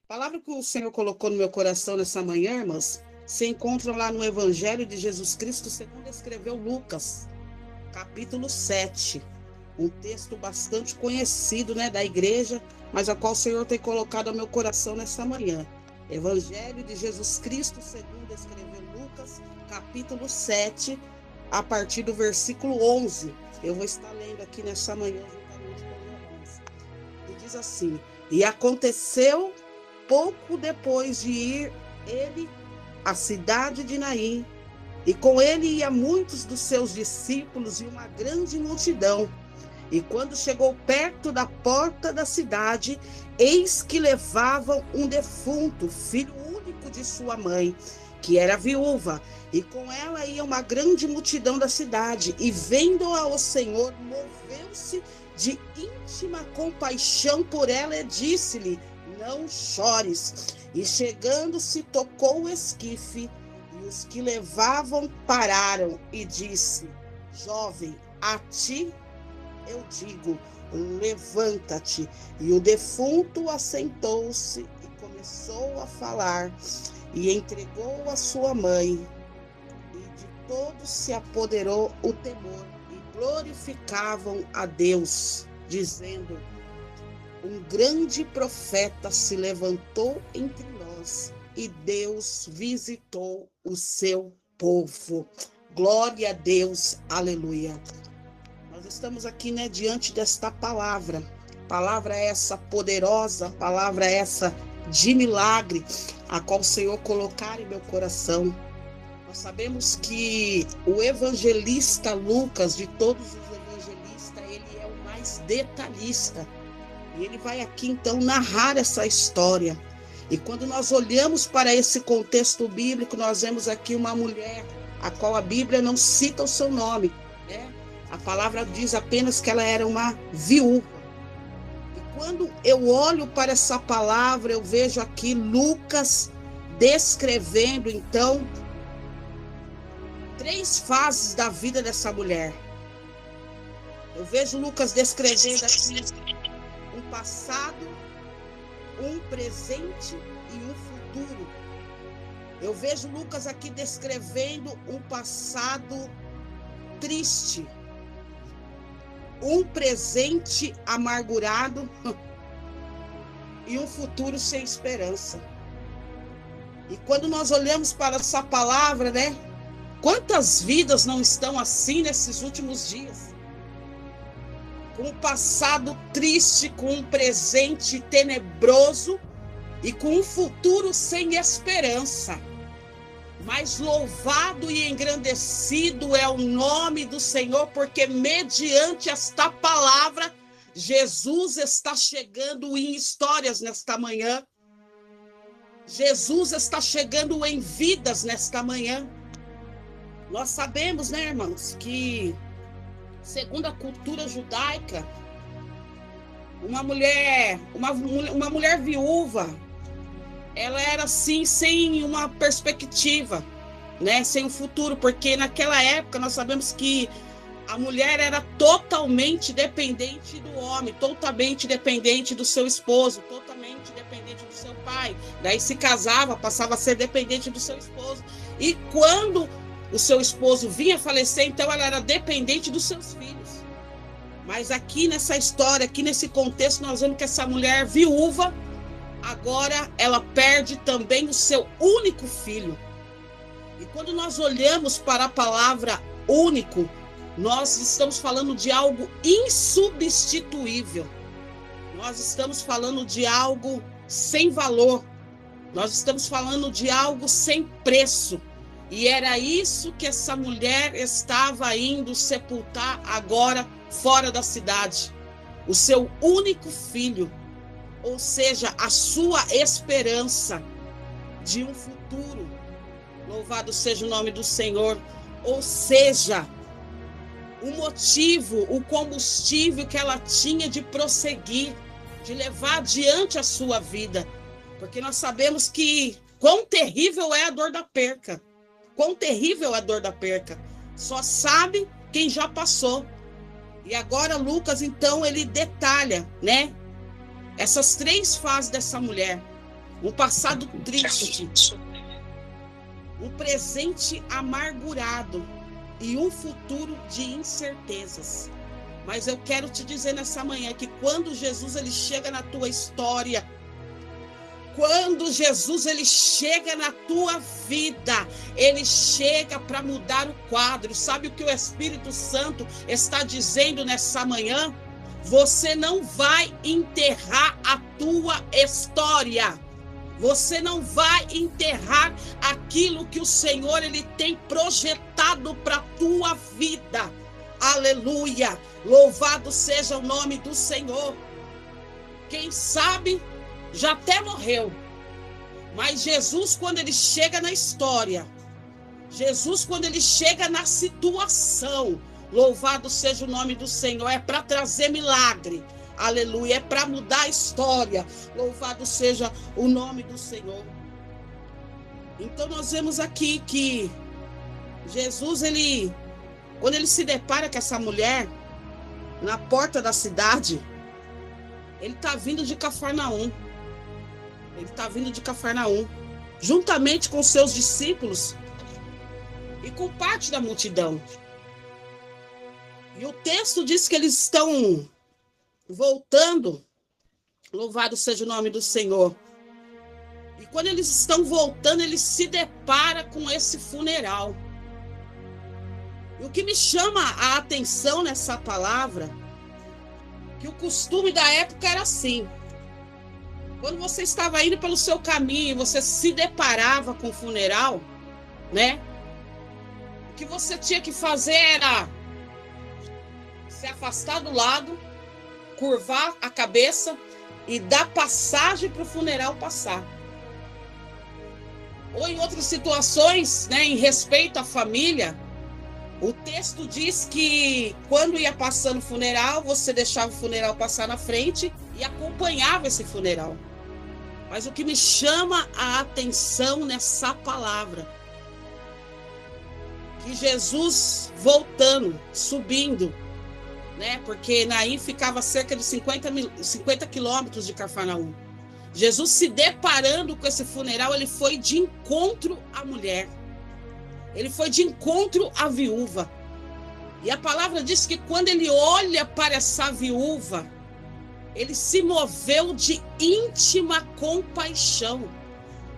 A palavra que o Senhor colocou no meu coração nessa manhã, irmãs, se encontra lá no Evangelho de Jesus Cristo, segundo escreveu Lucas, capítulo 7. Um texto bastante conhecido, né, da igreja, mas a qual o Senhor tem colocado ao meu coração nessa manhã. Evangelho de Jesus Cristo, segundo escreveu Lucas, capítulo 7, a partir do versículo 11. Eu vou estar lendo aqui nessa manhã juntamente com os irmãos. E diz assim: E aconteceu pouco depois de ir ele à cidade de Naim, e com ele ia muitos dos seus discípulos e uma grande multidão. E quando chegou perto da porta da cidade, eis que levavam um defunto, filho único de sua mãe, que era viúva, e com ela ia uma grande multidão da cidade. E vendo-a o Senhor, moveu-se de íntima compaixão por ela e disse-lhe: Não chores. E chegando-se, tocou o esquife, e os que levavam pararam, e disse: Jovem, a ti eu digo, levanta-te. E o defunto assentou-se e começou a falar, e entregou a sua mãe. E de todos se apoderou o temor, e glorificavam a Deus, dizendo: Um grande profeta se levantou entre nós, e Deus visitou o seu povo. Glória a Deus, aleluia. Nós estamos aqui, né, diante desta palavra essa poderosa, palavra essa de milagre, a qual o Senhor colocar em meu coração. Nós sabemos que o evangelista Lucas, de todos os evangelistas, ele é o mais detalhista. E ele vai aqui, então, narrar essa história. E quando nós olhamos para esse contexto bíblico, nós vemos aqui uma mulher, a qual a Bíblia não cita o seu nome, né? A palavra diz apenas que ela era uma viúva. E quando eu olho para essa palavra, eu vejo aqui Lucas descrevendo, então, 3 fases da vida dessa mulher. Eu vejo Lucas descrevendo aqui um passado, um presente e um futuro. Eu vejo Lucas aqui descrevendo um passado triste, um presente amargurado e um futuro sem esperança. E quando nós olhamos para essa palavra, né? Quantas vidas não estão assim nesses últimos dias? Com um passado triste, com um presente tenebroso e com um futuro sem esperança. Mas louvado e engrandecido é o nome do Senhor, porque mediante esta palavra, Jesus está chegando em histórias nesta manhã. Jesus está chegando em vidas nesta manhã. Nós sabemos, né, irmãos, que segundo a cultura judaica, uma mulher viúva, ela era assim sem uma perspectiva, né, sem um futuro, porque naquela época nós sabemos que a mulher era totalmente dependente do homem, totalmente dependente do seu esposo, totalmente dependente do seu pai. Daí se casava, passava a ser dependente do seu esposo. E quando o seu esposo vinha falecer, então ela era dependente dos seus filhos. Mas aqui nessa história, aqui nesse contexto, nós vemos que essa mulher viúva, agora ela perde também o seu único filho. E quando nós olhamos para a palavra único, nós estamos falando de algo insubstituível. Nós estamos falando de algo sem valor. Nós estamos falando de algo sem preço. E era isso que essa mulher estava indo sepultar agora fora da cidade. O seu único filho, ou seja, a sua esperança de um futuro. Louvado seja o nome do Senhor. Ou seja, o motivo, o combustível que ela tinha de prosseguir, de levar adiante a sua vida. Porque nós sabemos que quão terrível é a dor da perca. Quão terrível é a dor da perca. Só sabe quem já passou. E agora Lucas, então, ele detalha, né? Essas 3 fases dessa mulher. um passado triste, um presente amargurado e um futuro de incertezas. Mas eu quero te dizer nessa manhã que quando Jesus ele chega na tua história, quando Jesus ele chega na tua vida, ele chega para mudar o quadro. Sabe o que o Espírito Santo está dizendo nessa manhã? Você não vai enterrar a tua história. Você não vai enterrar aquilo que o Senhor ele tem projetado para a tua vida. Aleluia! Louvado seja o nome do Senhor. Quem sabe já até morreu. Mas Jesus, quando ele chega na história, Jesus, quando ele chega na situação, louvado seja o nome do Senhor, é para trazer milagre. Aleluia, é para mudar a história. Louvado seja o nome do Senhor. Então nós vemos aqui que Jesus, quando ele se depara com essa mulher na porta da cidade, ele está vindo de Cafarnaum. Ele está vindo de Cafarnaum, juntamente com seus discípulos e com parte da multidão. E o texto diz que eles estão voltando, louvado seja o nome do Senhor. E quando eles estão voltando, eles se deparam com esse funeral. E o que me chama a atenção nessa palavra, que o costume da época era assim. Quando você estava indo pelo seu caminho, você se deparava com o funeral, né? O que você tinha que fazer era se afastar do lado, curvar a cabeça e dar passagem para o funeral passar. Ou em outras situações, né, em respeito à família, o texto diz que quando ia passando o funeral, você deixava o funeral passar na frente e acompanhava esse funeral. Mas o que me chama a atenção nessa palavra, que Jesus voltando, subindo, né? Porque Naim ficava cerca de 50 quilômetros de Cafarnaum. Jesus se deparando com esse funeral, ele foi de encontro à mulher. Ele foi de encontro à viúva. E a palavra diz que quando ele olha para essa viúva, ele se moveu de íntima compaixão.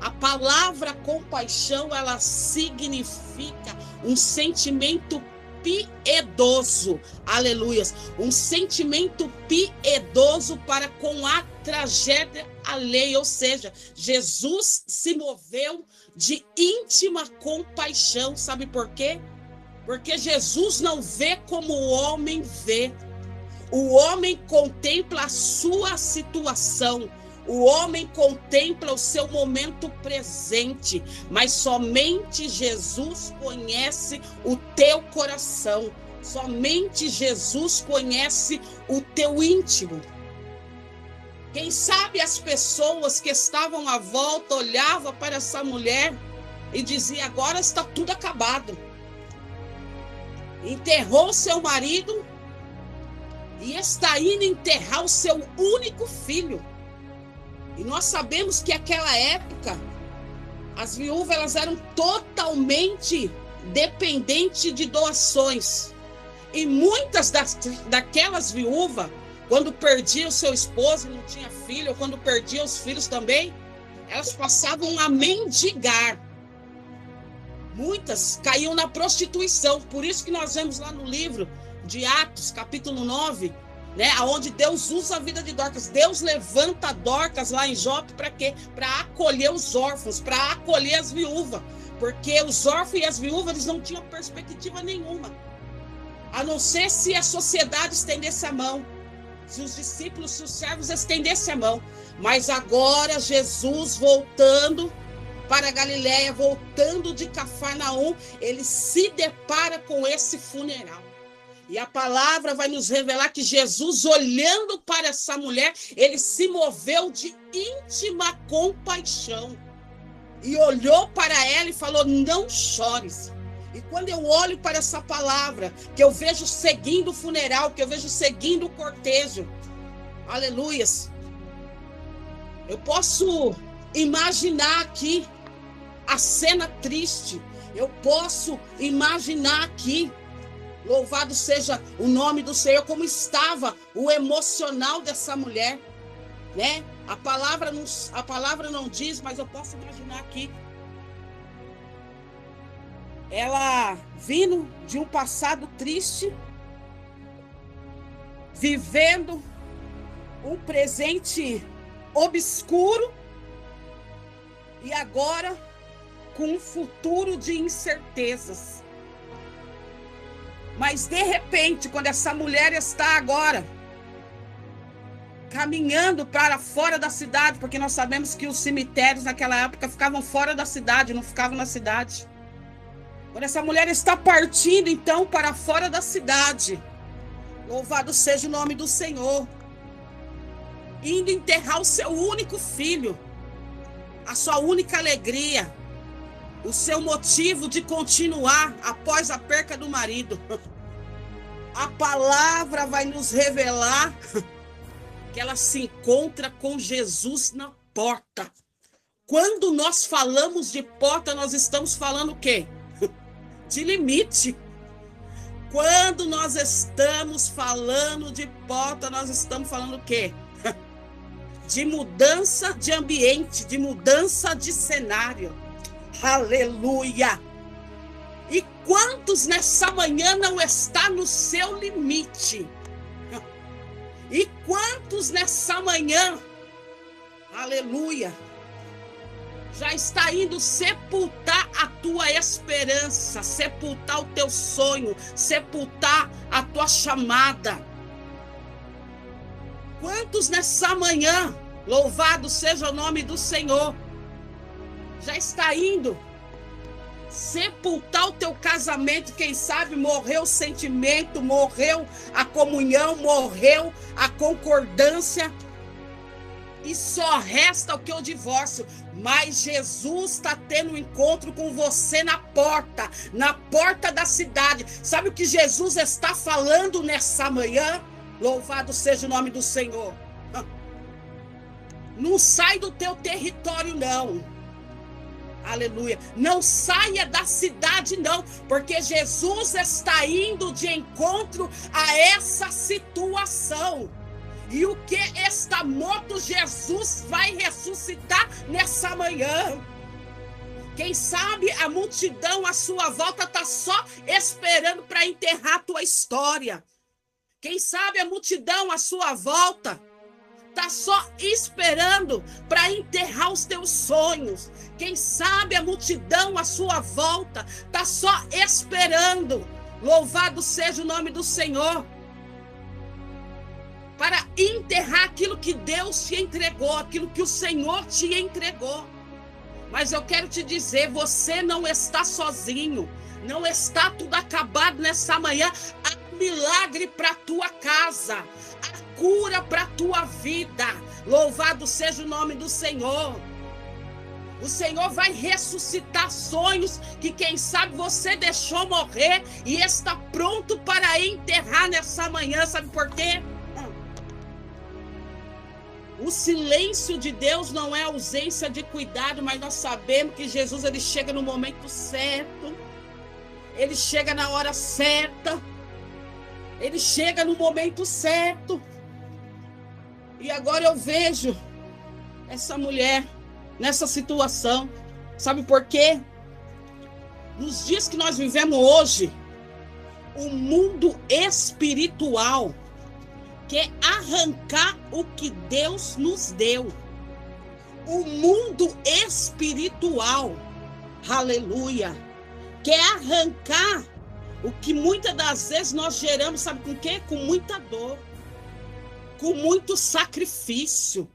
A palavra compaixão, ela significa um sentimento piedoso. Aleluias. Um sentimento piedoso para com a tragédia alheia. Ou seja, Jesus se moveu de íntima compaixão. Sabe por quê? Porque Jesus não vê como o homem vê. O homem contempla a sua situação. O homem contempla o seu momento presente, mas somente Jesus conhece o teu coração. Somente Jesus conhece o teu íntimo. Quem sabe as pessoas que estavam à volta olhavam para essa mulher e diziam: agora está tudo acabado. Enterrou seu marido e está indo enterrar o seu único filho. E nós sabemos que naquela época, as viúvas elas eram totalmente dependentes de doações. E muitas daquelas viúvas, quando perdiam o seu esposo e não tinha filho, ou quando perdiam os filhos também, elas passavam a mendigar. Muitas caíam na prostituição. Por isso que nós vemos lá no livro de Atos, capítulo 9, né, onde Deus usa a vida de Dorcas. Deus levanta Dorcas lá em Jope para quê? Para acolher os órfãos, para acolher as viúvas. Porque os órfãos e as viúvas eles não tinham perspectiva nenhuma. A não ser se a sociedade estendesse a mão. Se os discípulos, se os servos estendessem a mão. Mas agora Jesus voltando para Galiléia, voltando de Cafarnaum, ele se depara com esse funeral. E a palavra vai nos revelar que Jesus, olhando para essa mulher, ele se moveu de íntima compaixão. E olhou para ela e falou: não chores. E quando eu olho para essa palavra, que eu vejo seguindo o funeral, que eu vejo seguindo o cortejo, aleluias, eu posso imaginar aqui a cena triste. Eu posso imaginar aqui, louvado seja o nome do Senhor, como estava o emocional dessa mulher, né? A palavra não diz, mas eu posso imaginar aqui. Ela vindo de um passado triste, vivendo um presente obscuro e agora com um futuro de incertezas. Mas de repente, quando essa mulher está agora caminhando para fora da cidade, porque nós sabemos que os cemitérios naquela época ficavam fora da cidade, não ficavam na cidade. Quando essa mulher está partindo, então, para fora da cidade, louvado seja o nome do Senhor, indo enterrar o seu único filho, a sua única alegria, o seu motivo de continuar após a perca do marido. A palavra vai nos revelar que ela se encontra com Jesus na porta. Quando nós falamos de porta, nós estamos falando o quê? De limite. Quando nós estamos falando de porta, nós estamos falando o quê? De mudança de ambiente, de mudança de cenário. Aleluia! E quantos nessa manhã não está no seu limite? E quantos nessa manhã, aleluia, já está indo sepultar a tua esperança, sepultar o teu sonho, sepultar a tua chamada? Quantos nessa manhã, louvado seja o nome do Senhor, já está indo sepultar o teu casamento? Quem sabe morreu o sentimento, morreu a comunhão, morreu a concordância, e só resta o que? O divórcio. Mas Jesus está tendo um encontro com você na porta da cidade. Sabe o que Jesus está falando nessa manhã? Louvado seja o nome do Senhor. Não sai do teu território, não. Aleluia. Não saia da cidade, não, porque Jesus está indo de encontro a essa situação. E o que está morto, Jesus vai ressuscitar nessa manhã. Quem sabe a multidão à sua volta está só esperando para enterrar a tua história. Quem sabe a multidão à sua volta está só esperando para enterrar os teus sonhos. Quem sabe a multidão à sua volta está só esperando, louvado seja o nome do Senhor, para enterrar aquilo que Deus te entregou, aquilo que o Senhor te entregou. Mas eu quero te dizer, você não está sozinho, não está tudo acabado nessa manhã. Há milagre para a tua casa, há cura para a tua vida, louvado seja o nome do Senhor. O Senhor vai ressuscitar sonhos que quem sabe você deixou morrer e está pronto para enterrar nessa manhã. Sabe por quê? O silêncio de Deus não é ausência de cuidado, mas nós sabemos que Jesus, ele chega no momento certo, ele chega na hora certa, ele chega no momento certo. E agora eu vejo essa mulher nessa situação. Sabe por quê? Nos dias que nós vivemos hoje, o mundo espiritual quer arrancar o que Deus nos deu. O mundo espiritual, aleluia, quer arrancar o que muitas das vezes nós geramos, sabe com o quê? Com muita dor, com muito sacrifício.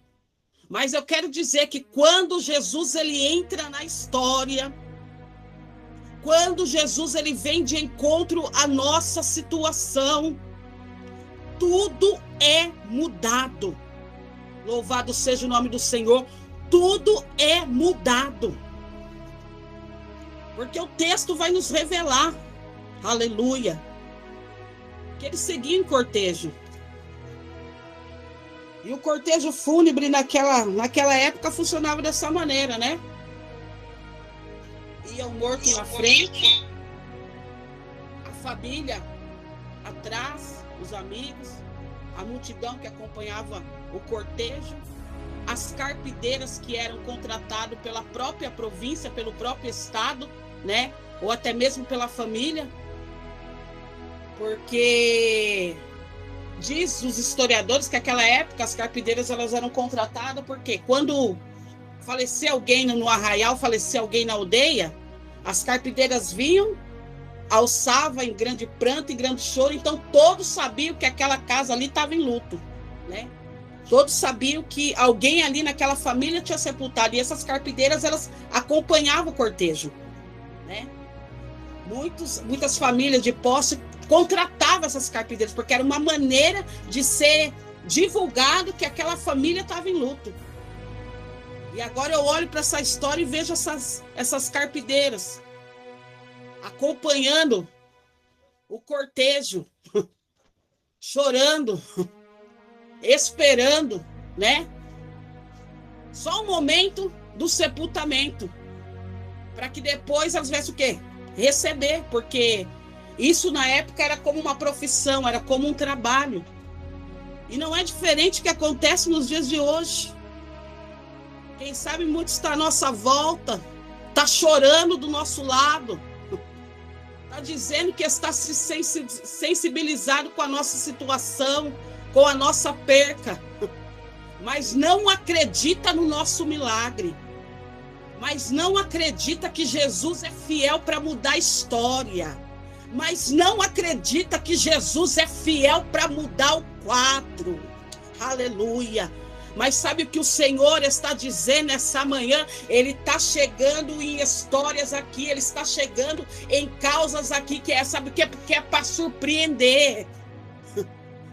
Mas eu quero dizer que quando Jesus ele entra na história, quando Jesus ele vem de encontro à nossa situação, tudo é mudado. Louvado seja o nome do Senhor. Tudo é mudado. Porque o texto vai nos revelar. Aleluia. Que eles seguiam em cortejo. E o cortejo fúnebre naquela época funcionava dessa maneira, né? Ia o morto na frente, a família atrás, os amigos, a multidão que acompanhava o cortejo, as carpideiras que eram contratadas pela própria província, pelo próprio estado, né? Ou até mesmo pela família, porque diz os historiadores que naquela época as carpideiras elas eram contratadas porque quando falecia alguém no arraial, falecia alguém na aldeia, as carpideiras vinham, alçava em grande pranto, em grande choro, então todos sabiam que aquela casa ali estava em luto, né? Todos sabiam que alguém ali naquela família tinha sepultado, e essas carpideiras elas acompanhavam o cortejo, né? Muitas famílias de posse contratavam essas carpideiras, porque era uma maneira de ser divulgado que aquela família estava em luto. E agora eu olho para essa história e vejo essas carpideiras acompanhando o cortejo, chorando, esperando, né? Só o momento do sepultamento, para que depois elas viessem o quê? Receber, porque isso na época era como uma profissão, era como um trabalho. E não é diferente do que acontece nos dias de hoje. Quem sabe muitos estão à nossa volta, está chorando do nosso lado, está dizendo que está se sensibilizado com a nossa situação, com a nossa perca, mas não acredita no nosso milagre, mas não acredita que Jesus é fiel para mudar a história, mas não acredita que Jesus é fiel para mudar o quadro. Aleluia! Mas sabe o que o Senhor está dizendo essa manhã? Ele está chegando em histórias aqui, ele está chegando em causas aqui, que é, sabe o que? Porque é para surpreender,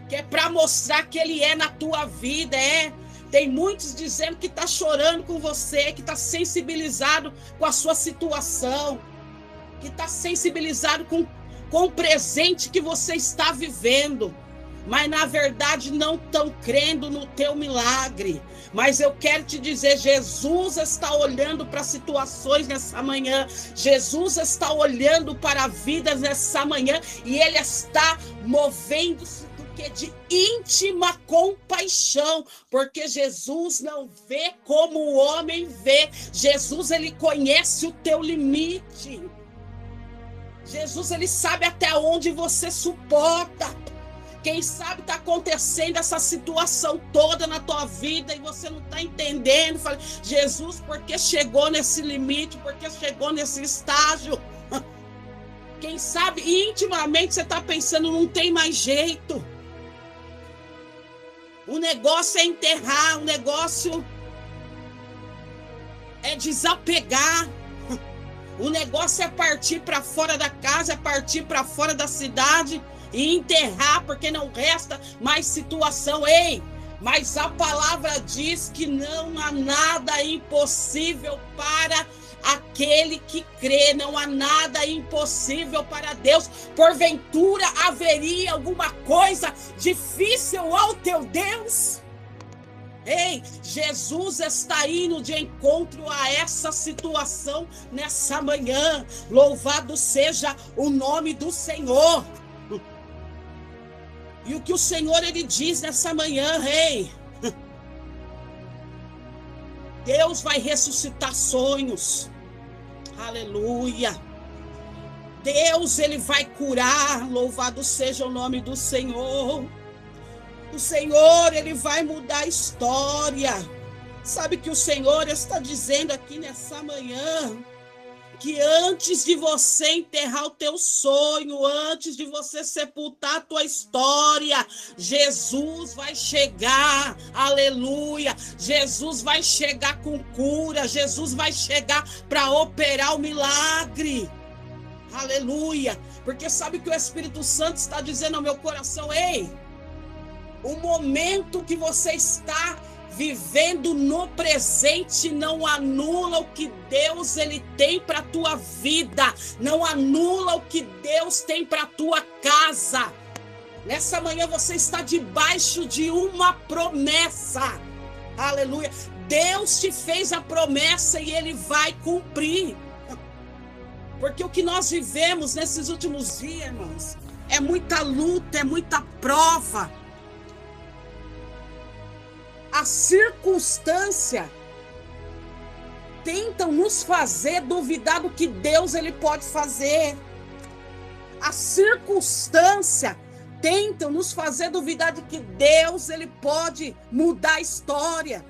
que é para mostrar que ele é na tua vida, Tem muitos dizendo que está chorando com você, que está sensibilizado com a sua situação, que está sensibilizado com o presente que você está vivendo, mas na verdade não estão crendo no teu milagre. Mas eu quero te dizer, Jesus está olhando para situações nessa manhã, Jesus está olhando para vidas nessa manhã, e ele está movendo-se de íntima compaixão, porque Jesus não vê como o homem vê. Jesus, ele conhece o teu limite. Jesus, ele sabe até onde você suporta. Quem sabe está acontecendo essa situação toda na tua vida e você não está entendendo. Fala, Jesus, por que chegou nesse limite? Por que chegou nesse estágio? Quem sabe intimamente você está pensando, não tem mais jeito. O negócio é enterrar, o negócio é desapegar. O negócio é partir para fora da casa, é partir para fora da cidade e enterrar, porque não resta mais situação. Ei, mas a palavra diz que não há nada impossível para aquele que crê, não há nada impossível para Deus. Porventura haveria alguma coisa difícil ao teu Deus? Ei, Jesus está indo de encontro a essa situação nessa manhã. Louvado seja o nome do Senhor. E o que o Senhor, ele diz nessa manhã, ei, Deus vai ressuscitar sonhos. Aleluia. Deus, ele vai curar. Louvado seja o nome do Senhor. O Senhor, ele vai mudar a história. Sabe que o Senhor está dizendo aqui nessa manhã que antes de você enterrar o teu sonho, antes de você sepultar a tua história, Jesus vai chegar, aleluia, Jesus vai chegar com cura, Jesus vai chegar para operar o milagre, aleluia, porque sabe que o Espírito Santo está dizendo ao meu coração, ei, o momento que você está vivendo no presente não anula o que Deus ele tem para a tua vida, não anula o que Deus tem para a tua casa. Nessa manhã você está debaixo de uma promessa. Aleluia. Deus te fez a promessa e Ele vai cumprir. Porque o que nós vivemos nesses últimos dias, irmãos, é muita luta, é muita prova. A circunstância tentam nos fazer duvidar do que Deus ele pode fazer. A circunstância tentam nos fazer duvidar de que Deus ele pode mudar a história,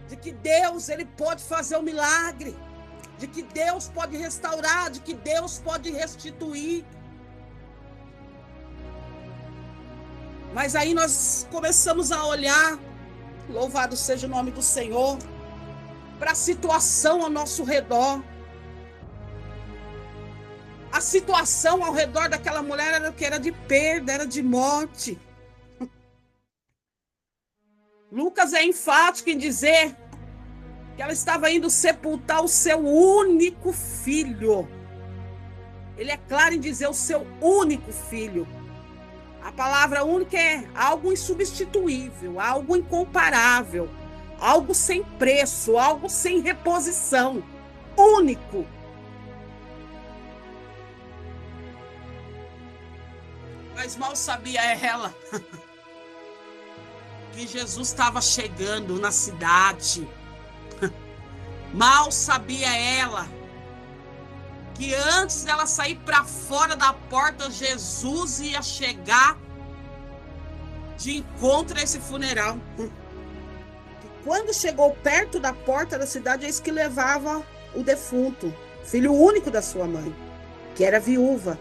de que Deus ele pode fazer um milagre, de que Deus pode restaurar, de que Deus pode restituir. Mas aí nós começamos a olhar, louvado seja o nome do Senhor, para a situação ao nosso redor. A situação ao redor daquela mulher era que era de perda, era de morte. Lucas é enfático em dizer que ela estava indo sepultar o seu único filho. Ele é claro em dizer o seu único filho. A palavra única é algo insubstituível, algo incomparável, algo sem preço, algo sem reposição. Único. Mas mal sabia ela que Jesus estava chegando na cidade. Mal sabia ela que antes dela sair para fora da porta, Jesus ia chegar de encontro a esse funeral. E quando chegou perto da porta da cidade, eis que levava o defunto, filho único da sua mãe, que era viúva.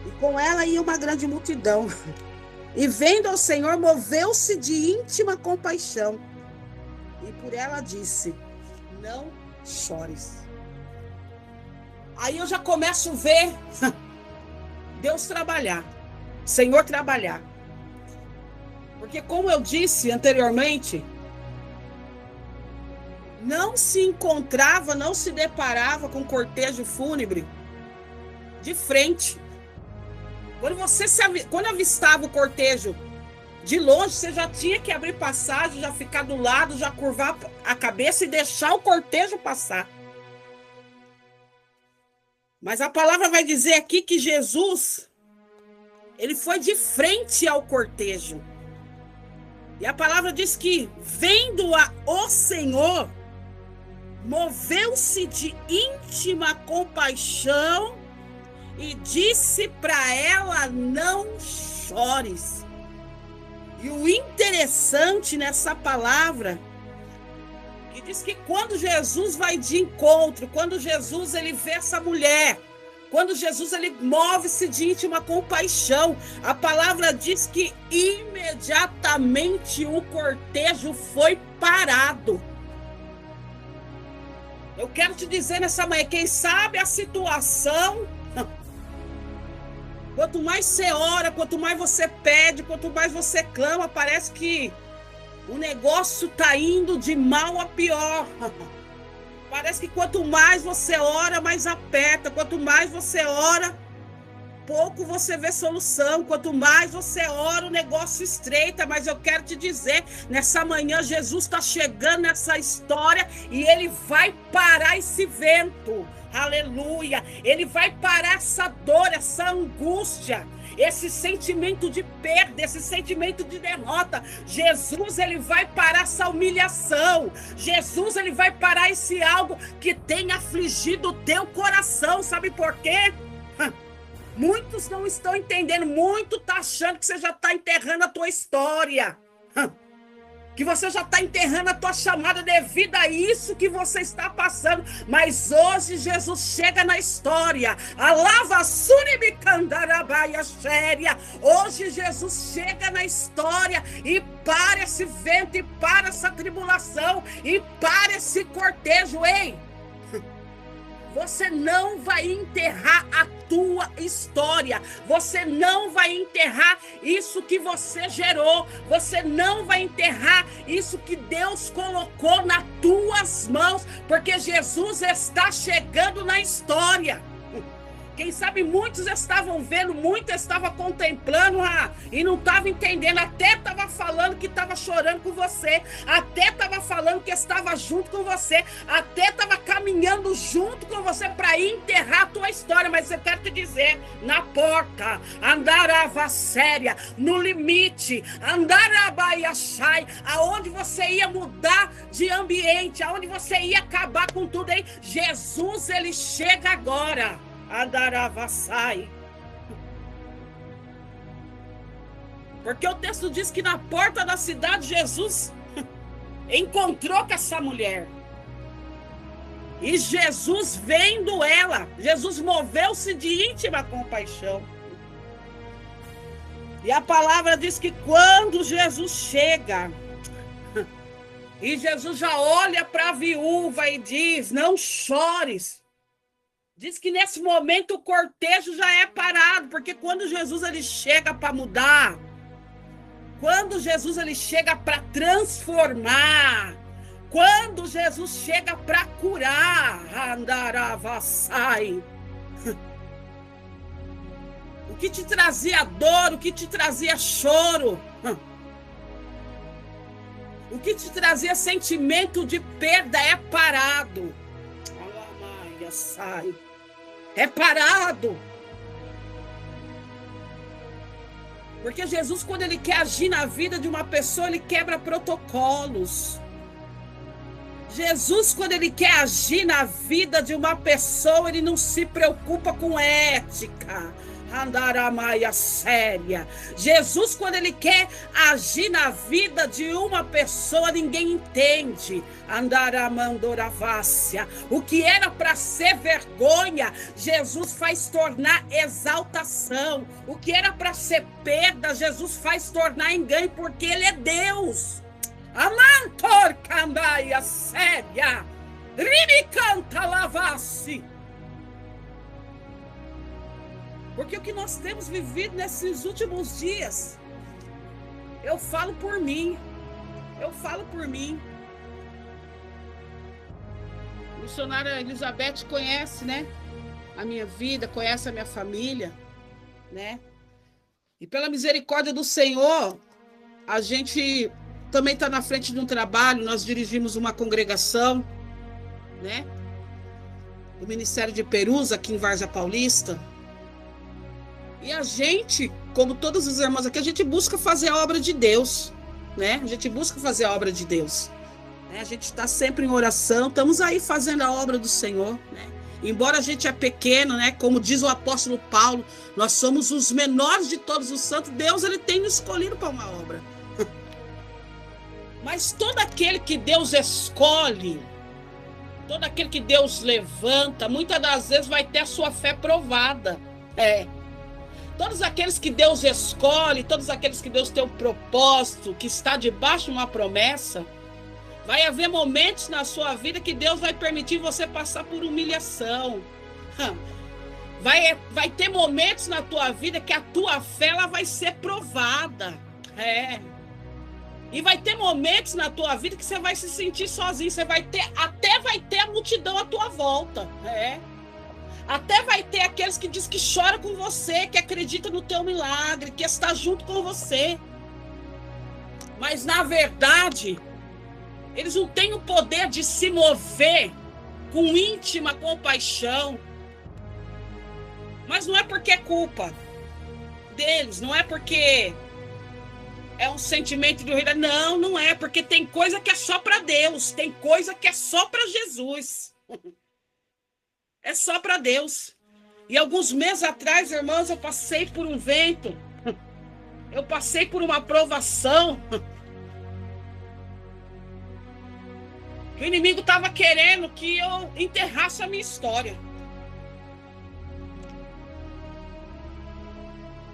E com ela ia uma grande multidão. E vendo ao Senhor, moveu-se de íntima compaixão. E por ela disse: não chores. Aí eu já começo a ver Deus trabalhar, Senhor trabalhar. Porque como eu disse anteriormente, não se encontrava, não se deparava com cortejo fúnebre de frente. Quando avistava o cortejo de longe, você já tinha que abrir passagem, já ficar do lado, já curvar a cabeça e deixar o cortejo passar. Mas a palavra vai dizer aqui que Jesus, ele foi de frente ao cortejo. E a palavra diz que, vendo-a o Senhor, moveu-se de íntima compaixão e disse para ela: não chores. E o interessante nessa palavra, que diz que quando Jesus vai de encontro, quando Jesus ele vê essa mulher, quando Jesus ele move-se de íntima compaixão, a palavra diz que imediatamente o cortejo foi parado. Eu quero te dizer nessa manhã, quem sabe a situação, quanto mais você ora, quanto mais você pede, quanto mais você clama, parece que o negócio está indo de mal a pior. Parece que quanto mais você ora, mais aperta. Quanto mais você ora, pouco você vê solução. Quanto mais você ora, o negócio estreita. Mas eu quero te dizer, nessa manhã, Jesus está chegando nessa história e Ele vai parar esse vento. Aleluia! Ele vai parar essa dor, essa angústia, esse sentimento de perda, esse sentimento de derrota. Jesus, ele vai parar essa humilhação. Jesus, ele vai parar esse algo que tem afligido o teu coração. Sabe por quê? Muitos não estão entendendo. Muito tá achando que você já está enterrando a tua história. Que você já está enterrando a tua chamada devido a isso que você está passando. Mas hoje Jesus chega na história. Hoje Jesus chega na história e para esse vento, e para essa tribulação, e para esse cortejo. Ei! Você não vai enterrar a tua história. Você não vai enterrar isso que você gerou. Você não vai enterrar isso que Deus colocou nas tuas mãos. Porque Jesus está chegando na história. Quem sabe muitos estavam vendo, muitos estavam contemplando, e não estavam entendendo. Até estava falando que estava chorando com você. Até estava falando que estava junto com você. Até estava caminhando junto com você para enterrar a tua história. Mas eu quero te dizer, na porta, andarava séria, no limite, andarabaiachai, aonde você ia mudar de ambiente, aonde você ia acabar com tudo aí. Jesus, ele chega agora. Andaravassai. Porque o texto diz que na porta da cidade Jesus encontrou com essa mulher. E Jesus, vendo ela, Jesus moveu-se de íntima compaixão. E a palavra diz que quando Jesus chega, e Jesus já olha para a viúva e diz: não chores. Diz que nesse momento o cortejo já é parado, porque quando Jesus ele chega para mudar, quando Jesus ele chega para transformar, quando Jesus chega para curar, andaravassai. O que te trazia dor, o que te trazia choro, o que te trazia sentimento de perda é parado. Sai. É parado. Porque Jesus, quando ele quer agir na vida de uma pessoa, ele quebra protocolos. Jesus, quando ele quer agir na vida de uma pessoa, ele não se preocupa com ética. Andaramaia séria. Jesus, quando ele quer agir na vida de uma pessoa, ninguém entende. Andaramandoravácia. O que era para ser vergonha, Jesus faz tornar exaltação. O que era para ser perda, Jesus faz tornar em ganho, porque ele é Deus. Amantor cambaia séria. Rimicanta lavasse. Porque o que nós temos vivido nesses últimos dias, eu falo por mim, A missionária Elizabeth conhece, né, a minha vida, conhece a minha família, né, e pela misericórdia do Senhor, a gente também está na frente de um trabalho, nós dirigimos uma congregação, né, do Ministério de Perus, aqui em Várzea Paulista. E a gente, como todos os irmãos aqui, a gente busca fazer a obra de Deus, né? A gente busca fazer a obra de Deus. Né? A gente está sempre em oração, estamos aí fazendo a obra do Senhor, né? Embora a gente é pequeno, né? Como diz o apóstolo Paulo, nós somos os menores de todos os santos, Deus ele tem nos escolhido para uma obra. Mas todo aquele que Deus escolhe, todo aquele que Deus levanta, muitas das vezes vai ter a sua fé provada. Todos aqueles que Deus escolhe, todos aqueles que Deus tem um propósito, que está debaixo de uma promessa, vai haver momentos na sua vida que Deus vai permitir você passar por humilhação. Vai ter momentos na tua vida que a tua fé ela vai ser provada. E vai ter momentos na tua vida que você vai se sentir sozinho. Você vai ter a multidão à tua volta. Até vai ter aqueles que diz que chora com você, que acredita no teu milagre, que está junto com você. Mas, na verdade, eles não têm o poder de se mover com íntima compaixão. Mas não é porque é culpa deles, não é porque é um sentimento de ruído. Não, não é, porque tem coisa que é só para Deus, tem coisa que é só para Jesus. É só para Deus. E alguns meses atrás, irmãos, eu passei por um vento. Eu passei por uma provação. O inimigo estava querendo que eu enterrasse a minha história.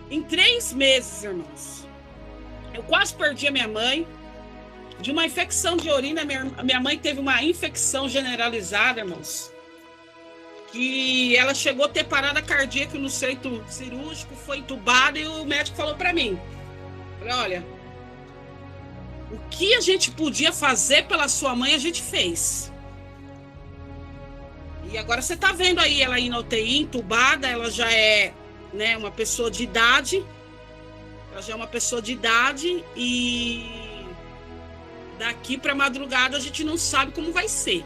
Em 3 meses, irmãos, eu quase perdi a minha mãe de uma infecção de urina. Minha mãe teve uma infecção generalizada, irmãos, que ela chegou a ter parada cardíaca no centro cirúrgico, foi entubada e o médico falou para mim, olha, o que a gente podia fazer pela sua mãe, a gente fez. E agora você está vendo aí ela aí na UTI, entubada, ela já é, né, uma pessoa de idade. Ela já é uma pessoa de idade e daqui para madrugada a gente não sabe como vai ser.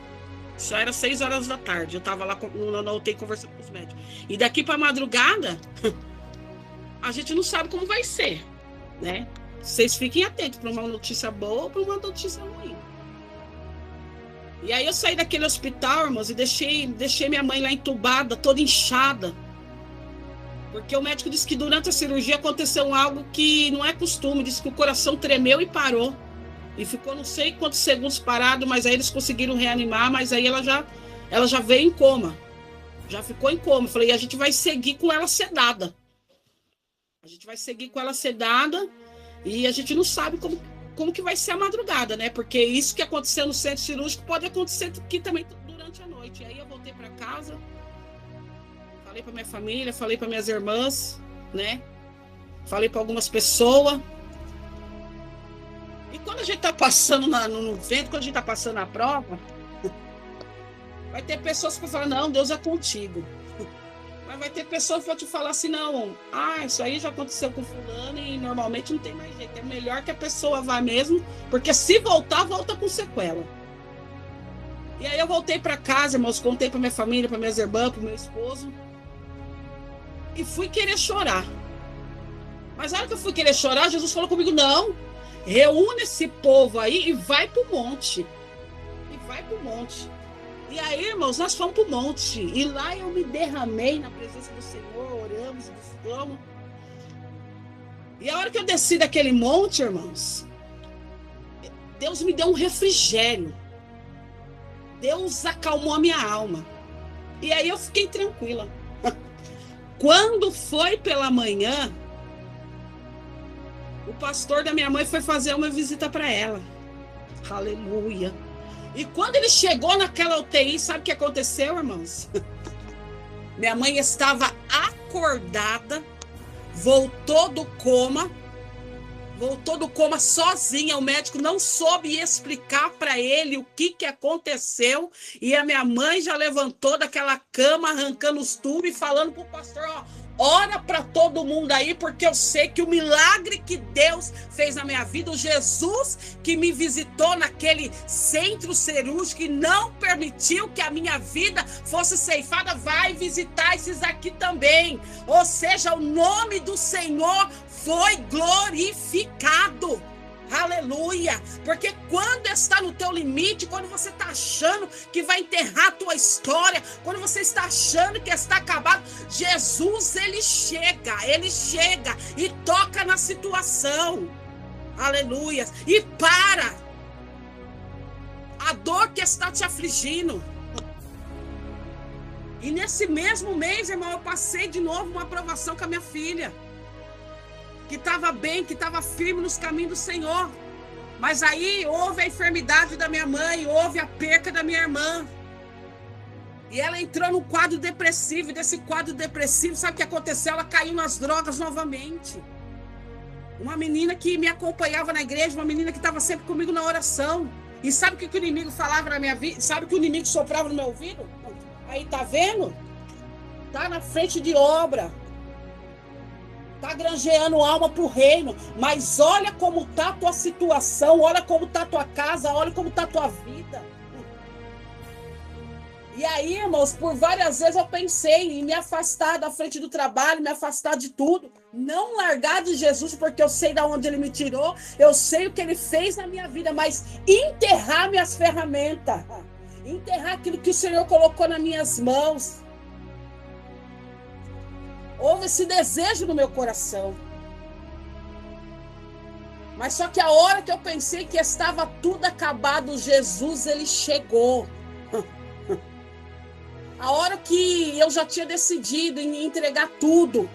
Só era 6 horas da tarde. Eu estava lá na UTI conversando com os médicos. E daqui para madrugada a gente não sabe como vai ser, né? Vocês fiquem atentos para uma notícia boa ou para uma notícia ruim. E aí eu saí daquele hospital, irmãos, e deixei minha mãe lá entubada, toda inchada. Porque o médico disse que durante a cirurgia aconteceu algo que não é costume. Disse que o coração tremeu e parou. E ficou não sei quantos segundos parado, mas aí eles conseguiram reanimar, mas aí ela já veio em coma. Já ficou em coma. Eu falei, a gente vai seguir com ela sedada. A gente vai seguir com ela sedada e a gente não sabe como que vai ser a madrugada, né? Porque isso que aconteceu no centro cirúrgico pode acontecer aqui também durante a noite. E aí eu voltei para casa, falei para minha família, falei para minhas irmãs, né? Falei para algumas pessoas. E quando a gente está passando no vento, quando a gente está passando na prova, vai ter pessoas que vão falar, não, Deus é contigo. Mas vai ter pessoas que vão te falar assim, não, isso aí já aconteceu com fulano e normalmente não tem mais jeito. É melhor que a pessoa vá mesmo, porque se voltar, volta com sequela. E aí eu voltei para casa, irmãos, contei para minha família, para minhas irmãs, para o meu esposo. E fui querer chorar. Mas na hora que eu fui querer chorar, Jesus falou comigo, não, reúne esse povo aí e vai para o monte. E vai para o monte. E aí, irmãos, nós fomos para o monte. E lá eu me derramei na presença do Senhor, oramos, buscamos. E a hora que eu desci daquele monte, irmãos, Deus me deu um refrigério. Deus acalmou a minha alma. E aí eu fiquei tranquila. Quando foi pela manhã, o pastor da minha mãe foi fazer uma visita para ela. Aleluia. E quando ele chegou naquela UTI, sabe o que aconteceu, irmãos? Minha mãe estava acordada, voltou do coma sozinha. O médico não soube explicar para ele o que aconteceu. E a minha mãe já levantou daquela cama, arrancando os tubos e falando para o pastor, ora para todo mundo aí, porque eu sei que o milagre que Deus fez na minha vida, o Jesus que me visitou naquele centro cirúrgico e não permitiu que a minha vida fosse ceifada, vai visitar esses aqui também. Ou seja, o nome do Senhor foi glorificado. Aleluia, porque quando está no teu limite, quando você está achando que vai enterrar a tua história, quando você está achando que está acabado, Jesus, ele chega e toca na situação, aleluia, e para a dor que está te afligindo. E nesse mesmo mês, irmão, eu passei de novo uma aprovação com a minha filha, que estava bem, que estava firme nos caminhos do Senhor. Mas aí houve a enfermidade da minha mãe, houve a perca da minha irmã. E ela entrou num quadro depressivo, e desse quadro depressivo, sabe o que aconteceu? Ela caiu nas drogas novamente. Uma menina que me acompanhava na igreja, uma menina que estava sempre comigo na oração. E sabe o que o inimigo falava na minha vida? Sabe o que o inimigo soprava no meu ouvido? Aí, tá vendo? Tá na frente de obra. Tá granjeando alma para o reino, mas olha como está a tua situação, olha como está a tua casa, olha como está a tua vida. E aí, irmãos, por várias vezes eu pensei em me afastar da frente do trabalho, me afastar de tudo, não largar de Jesus, porque eu sei de onde ele me tirou, eu sei o que ele fez na minha vida, mas enterrar minhas ferramentas, enterrar aquilo que o Senhor colocou nas minhas mãos. Houve esse desejo no meu coração. Mas só que a hora que eu pensei que estava tudo acabado, Jesus, ele chegou. A hora que eu já tinha decidido em entregar tudo.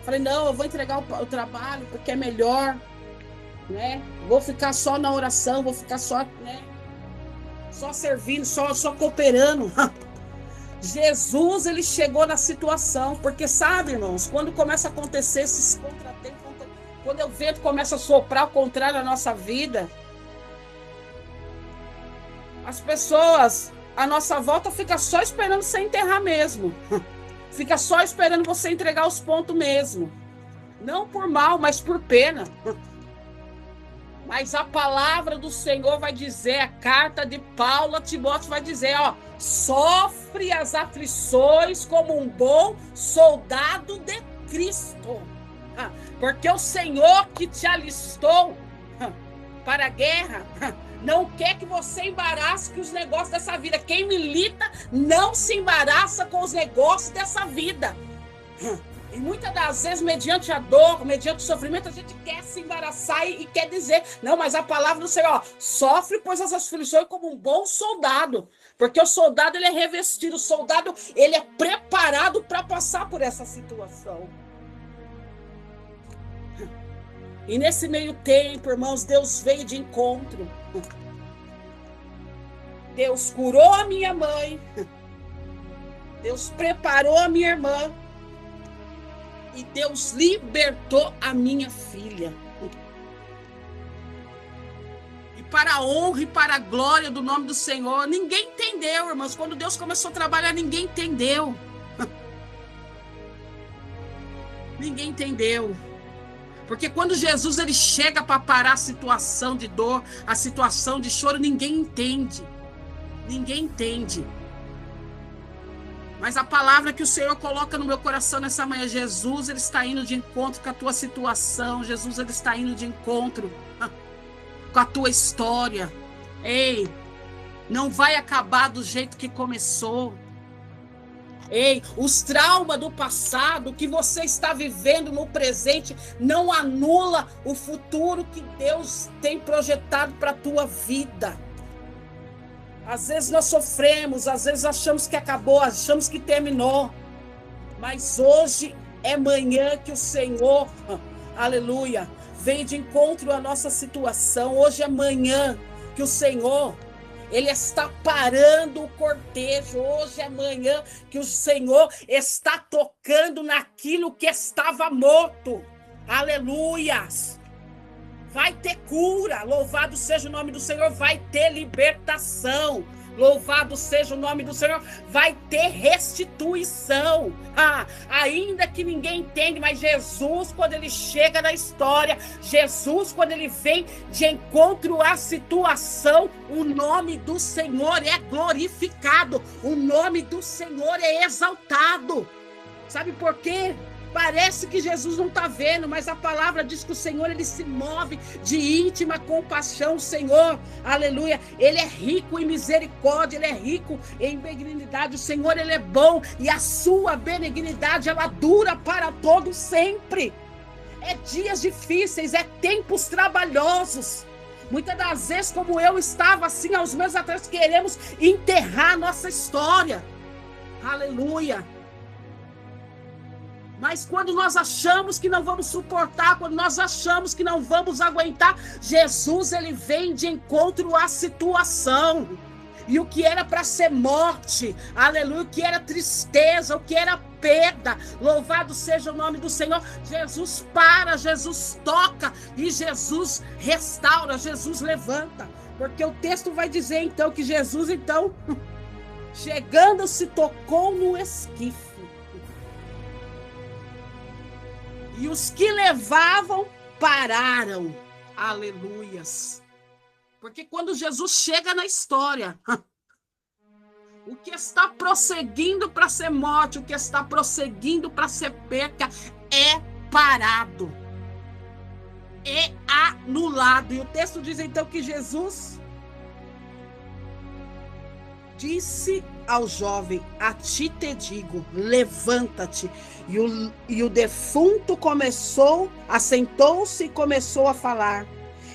Falei, não, eu vou entregar o trabalho porque é melhor, né? Vou ficar só na oração, vou ficar só, né? Só servindo, só cooperando. Jesus, ele chegou na situação, porque sabe, irmãos, quando começa a acontecer esses contratempos, quando o vento começa a soprar ao contrário da nossa vida, as pessoas a nossa volta fica só esperando você enterrar mesmo. Fica só esperando você entregar os pontos mesmo. Não por mal, mas por pena. Mas a palavra do Senhor vai dizer, a carta de Paulo a Timóteo vai dizer, ó, sofre as aflições como um bom soldado de Cristo. Porque o Senhor que te alistou para a guerra não quer que você embarace com os negócios dessa vida. Quem milita não se embaraça com os negócios dessa vida. E muitas das vezes, mediante a dor, mediante o sofrimento, a gente quer se embaraçar e quer dizer, não, mas a palavra do Senhor, ó, sofre, pois as aflições como um bom soldado. Porque o soldado, ele é revestido, o soldado, ele é preparado para passar por essa situação. E nesse meio tempo, irmãos, Deus veio de encontro. Deus curou a minha mãe. Deus preparou a minha irmã. E Deus libertou a minha filha. E para a honra e para a glória do nome do Senhor, ninguém entendeu, irmãos. Quando Deus começou a trabalhar, ninguém entendeu. Ninguém entendeu. Porque quando Jesus ele chega para parar a situação de dor, a situação de choro, ninguém entende. Ninguém entende. Mas a palavra que o Senhor coloca no meu coração nessa manhã, Jesus ele está indo de encontro com a tua situação. Jesus ele está indo de encontro com a tua história. Ei, não vai acabar do jeito que começou. Ei, os traumas do passado que você está vivendo no presente não anula o futuro que Deus tem projetado para a tua vida. Às vezes nós sofremos, às vezes achamos que acabou, achamos que terminou. Mas hoje é manhã que o Senhor, aleluia, vem de encontro à nossa situação. Hoje é manhã que o Senhor, Ele está parando o cortejo. Hoje é manhã que o Senhor está tocando naquilo que estava morto. Aleluias. Vai ter cura, louvado seja o nome do Senhor, vai ter libertação, louvado seja o nome do Senhor, vai ter restituição. Ainda que ninguém entende, mas Jesus, quando ele chega na história, Jesus, quando ele vem de encontro à situação, o nome do Senhor é glorificado, o nome do Senhor é exaltado. Sabe por quê? Parece que Jesus não está vendo, mas a palavra diz que o Senhor, ele se move de íntima compaixão. O Senhor, aleluia, ele é rico em misericórdia, ele é rico em benignidade. O Senhor, ele é bom e a sua benignidade, ela dura para todo sempre. É dias difíceis, é tempos trabalhosos. Muitas das vezes, como eu estava assim, há uns meses atrás, queremos enterrar a nossa história. Aleluia. Mas quando nós achamos que não vamos suportar, quando nós achamos que não vamos aguentar, Jesus, ele vem de encontro à situação. E o que era para ser morte, aleluia, o que era tristeza, o que era perda, louvado seja o nome do Senhor, Jesus para, Jesus toca e Jesus restaura, Jesus levanta. Porque o texto vai dizer então que Jesus, então, chegando se tocou no esquife. E os que levavam pararam. Aleluias. Porque quando Jesus chega na história, o que está prosseguindo para ser morte, o que está prosseguindo para ser perca, é parado. É anulado. E o texto diz então que Jesus disse ao jovem: a ti te digo, levanta-te. E o defunto assentou-se e começou a falar.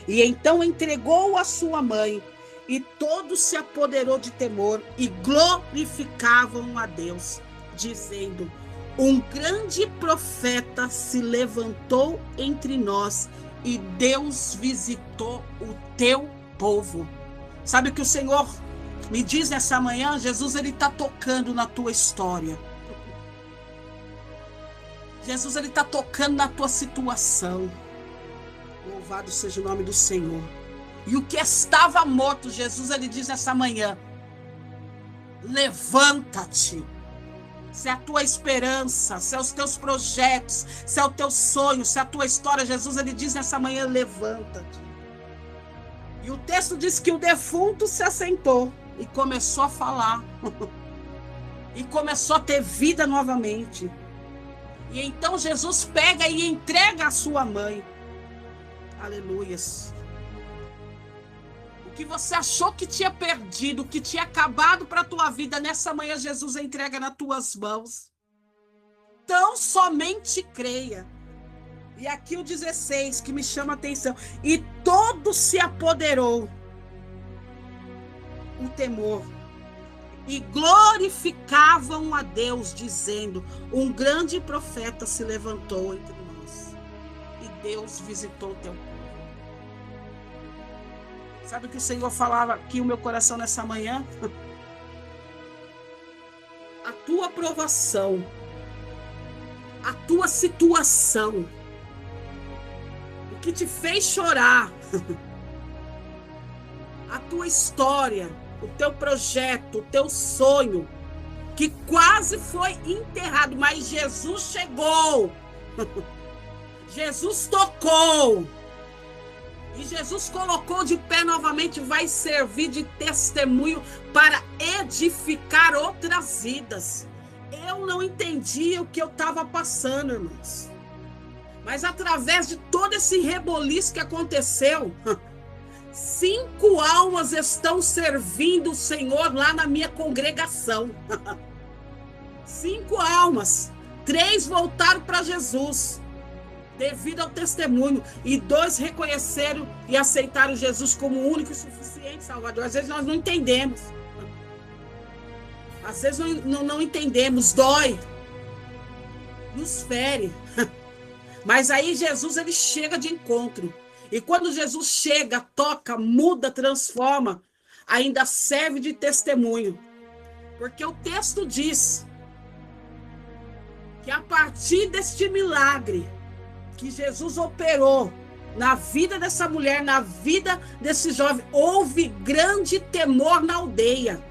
E então entregou a sua mãe. E todo se apoderou de temor e glorificavam a Deus, dizendo: um grande profeta se levantou entre nós e Deus visitou o teu povo. Sabe o que o Senhor me diz nessa manhã? Jesus, ele está tocando na tua história. Jesus, ele está tocando na tua situação. Louvado seja o nome do Senhor. E o que estava morto, Jesus, ele diz nessa manhã: levanta-te. Se é a tua esperança, se é os teus projetos, se é o teu sonho, se é a tua história, Jesus, ele diz nessa manhã, levanta-te. E o texto diz que o defunto se assentou e começou a falar. E começou a ter vida novamente. E então Jesus pega e entrega a sua mãe. Aleluias. O que você achou que tinha perdido, que tinha acabado para a tua vida, nessa manhã Jesus entrega nas tuas mãos. Tão somente creia. E aqui o 16, que me chama a atenção. E todo se apoderou o temor. E glorificavam a Deus, dizendo, um grande profeta se levantou entre nós. E Deus visitou o teu povo. Sabe o que o Senhor falava aqui no meu coração nessa manhã? A tua provação, a tua situação, o que te fez chorar, a tua história, o teu projeto, o teu sonho, que quase foi enterrado, mas Jesus chegou. Jesus tocou. E Jesus colocou de pé novamente, vai servir de testemunho para edificar outras vidas. Eu não entendia o que eu estava passando, irmãos. Mas através de todo esse reboliço que aconteceu, 5 almas estão servindo o Senhor lá na minha congregação. 5 almas. 3 voltaram para Jesus, devido ao testemunho. E 2 reconheceram e aceitaram Jesus como o único e suficiente Salvador. Às vezes nós não entendemos. Às vezes não entendemos. Dói. Nos fere. Mas aí Jesus, ele chega de encontro. E quando Jesus chega, toca, muda, transforma, ainda serve de testemunho. Porque o texto diz que a partir deste milagre que Jesus operou na vida dessa mulher, na vida desse jovem, houve grande temor na aldeia.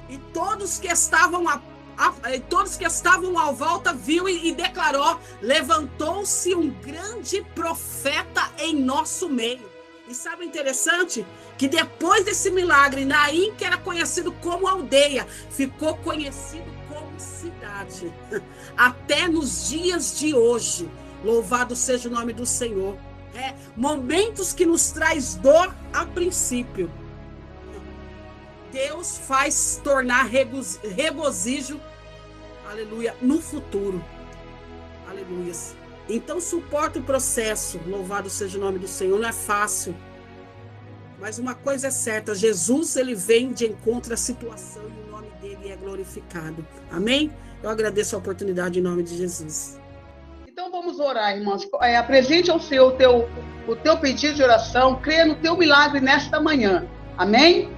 E todos que estavam à volta viu e declarou, levantou-se um grande profeta em nosso meio. E sabe o interessante? Que depois desse milagre, Naim, que era conhecido como aldeia, ficou conhecido como cidade. Até nos dias de hoje. Louvado seja o nome do Senhor. Momentos que nos traz dor a princípio, Deus faz tornar regozijo, aleluia, no futuro. Aleluia. Então suporta o processo, louvado seja o nome do Senhor, não é fácil. Mas uma coisa é certa, Jesus, ele vem de encontro à situação e o nome dele é glorificado. Amém? Eu agradeço a oportunidade em nome de Jesus. Então vamos orar, irmãos. Apresente ao Senhor o teu pedido de oração, creia no teu milagre nesta manhã. Amém?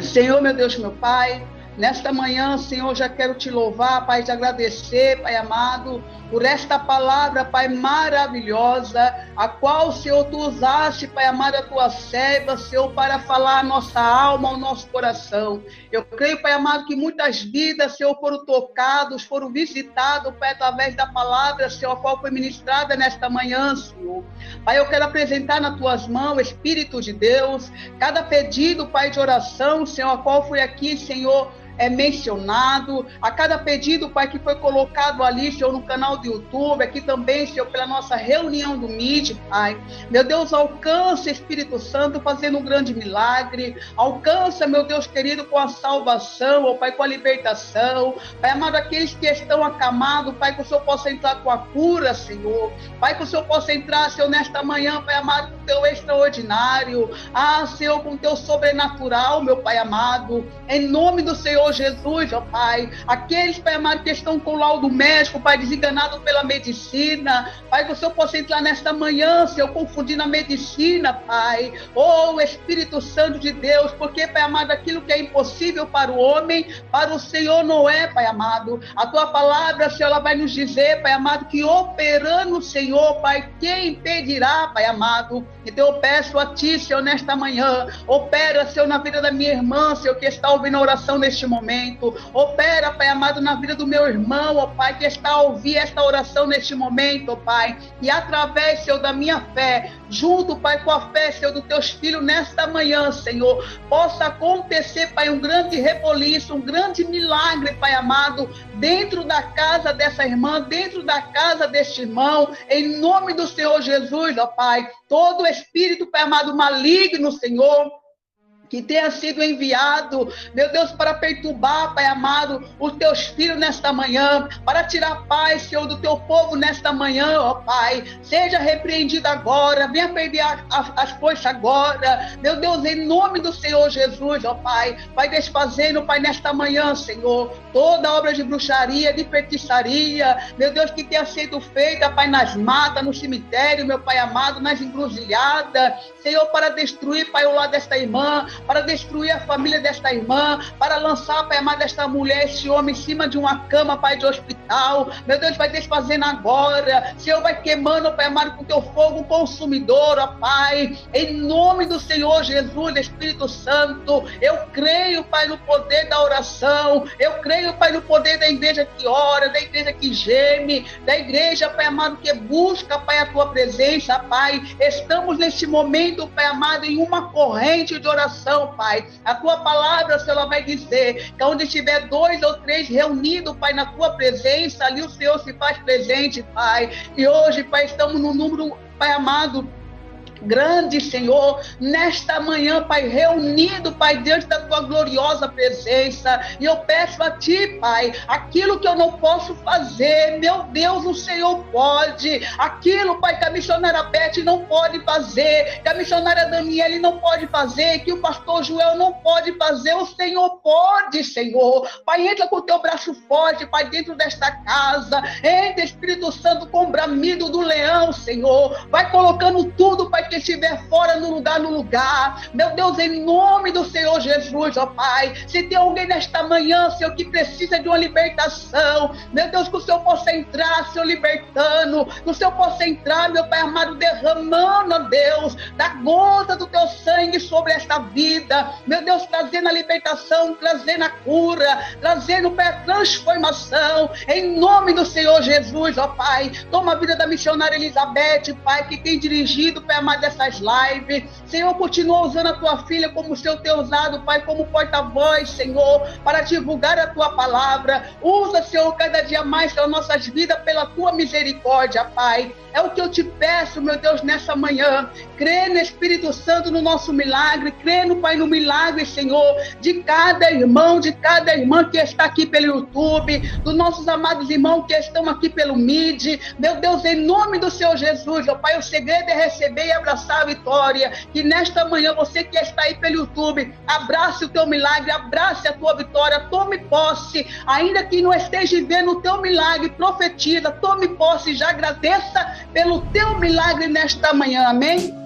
Senhor, meu Deus, meu Pai, nesta manhã, Senhor, já quero te louvar, Pai, te agradecer, Pai amado, por esta palavra, Pai, maravilhosa, a qual, Senhor, tu usaste, Pai amado, a tua serva, Senhor, para falar a nossa alma, ao nosso coração. Eu creio, Pai amado, que muitas vidas, Senhor, foram tocadas, foram visitadas, Pai, através da palavra, Senhor, a qual foi ministrada nesta manhã, Senhor. Pai, eu quero apresentar nas tuas mãos, Espírito de Deus, cada pedido, Pai, de oração, Senhor, a qual foi aqui, Senhor, mencionado, a cada pedido, Pai, que foi colocado ali, Senhor, no canal do YouTube, aqui também, Senhor, pela nossa reunião do Meet, Pai. Meu Deus, alcança, Espírito Santo, fazendo um grande milagre, alcança, meu Deus querido, com a salvação, ó Pai, com a libertação, Pai amado, aqueles que estão acamados, Pai, que o Senhor possa entrar com a cura, Senhor, Pai, que o Senhor possa entrar, Senhor, nesta manhã, Pai amado, com o teu extraordinário, Senhor, com o teu sobrenatural, meu Pai amado, em nome do Senhor Jesus, ó Pai, aqueles, Pai amado, que estão com laudo médico, Pai, desenganado pela medicina, Pai, que o Senhor possa entrar nesta manhã, Senhor, confundindo a medicina, Pai, Espírito Santo de Deus, porque, Pai amado, aquilo que é impossível para o homem, para o Senhor não é, Pai amado, a tua palavra, Senhor, ela vai nos dizer, Pai amado, que operando o Senhor, Pai, quem impedirá, Pai amado, Então eu peço a Ti, Senhor, nesta manhã, opera, Senhor, na vida da minha irmã, Senhor, que está ouvindo a oração neste momento. Opera, Pai amado, na vida do meu irmão, ó Pai, que está a ouvir esta oração neste momento, ó Pai. E através, Senhor, da minha fé, junto, Pai, com a fé, Senhor, dos Teus filhos nesta manhã, Senhor, possa acontecer, Pai, um grande reboliço, um grande milagre, Pai amado, dentro da casa dessa irmã, dentro da casa deste irmão, em nome do Senhor Jesus, ó Pai. Todo espírito, Pai amado, maligno, Senhor, que tenha sido enviado, meu Deus, para perturbar, Pai amado, os Teus filhos nesta manhã, para tirar paz, Senhor, do Teu povo nesta manhã, ó Pai, seja repreendido agora, venha perder as forças agora, meu Deus, em nome do Senhor Jesus, ó Pai, vai desfazendo, Pai, nesta manhã, Senhor, toda obra de bruxaria, de feitiçaria, meu Deus, que tenha sido feita, Pai, nas matas, no cemitério, meu Pai amado, nas encruzilhadas, Senhor, para destruir, Pai, o lar desta irmã, para destruir a família desta irmã, para lançar, Pai amado, esta mulher, esse homem em cima de uma cama, Pai, de hospital. Meu Deus, vai desfazendo agora. Senhor, vai queimando, Pai amado, com Teu fogo consumidor, ó Pai. Em nome do Senhor Jesus, Espírito Santo, eu creio, Pai, no poder da oração. Eu creio, Pai, no poder da igreja que ora, da igreja que geme, da igreja, Pai amado, que busca, Pai, a Tua presença, Pai. Estamos neste momento, Pai amado, em uma corrente de oração, Pai. A Tua palavra, Senhor, ela vai dizer que onde estiver 2 ou 3 reunidos, Pai, na Tua presença, ali o Senhor se faz presente, Pai. E hoje, Pai, estamos no número, Pai amado, grande, Senhor, nesta manhã, Pai, reunido, Pai, diante da Tua gloriosa presença, e eu peço a Ti, Pai, aquilo que eu não posso fazer, meu Deus, o Senhor pode, aquilo, Pai, que a missionária Beth não pode fazer, que a missionária Daniele não pode fazer, que o pastor Joel não pode fazer, o Senhor pode, Senhor, Pai, entra com o Teu braço forte, Pai, dentro desta casa, entra, Espírito Santo, com o bramido do leão, Senhor, vai colocando tudo, Pai, que estiver fora no lugar, meu Deus, em nome do Senhor Jesus, ó Pai, se tem alguém nesta manhã, Senhor, que precisa de uma libertação, meu Deus, que o Senhor possa entrar, Senhor, libertando, que o Senhor possa entrar, meu Pai amado, derramando, ó Deus, da gota do Teu sangue sobre esta vida, meu Deus, trazendo a libertação, trazendo a cura, trazendo, Pai, a transformação, em nome do Senhor Jesus, ó Pai, toma a vida da missionária Elizabeth, Pai, que tem dirigido, Pai amado, dessas lives, Senhor, continua usando a Tua filha como o Senhor tem usado, Pai, como porta-voz, Senhor, para divulgar a Tua palavra, usa, Senhor, cada dia mais, Senhor, nossas vidas pela Tua misericórdia, Pai, é o que eu Te peço, meu Deus, nessa manhã, crê no Espírito Santo, no nosso milagre, crê no, Pai, no milagre, Senhor, de cada irmão, de cada irmã que está aqui pelo YouTube, dos nossos amados irmãos que estão aqui pelo MID, meu Deus, em nome do Senhor Jesus, ó Pai, o segredo é receber e abraçar a vitória, que nesta manhã você que está aí pelo YouTube, abrace o Teu milagre, abrace a Tua vitória, tome posse, ainda que não esteja vendo o Teu milagre, profetiza, tome posse e já agradeça pelo Teu milagre nesta manhã, amém?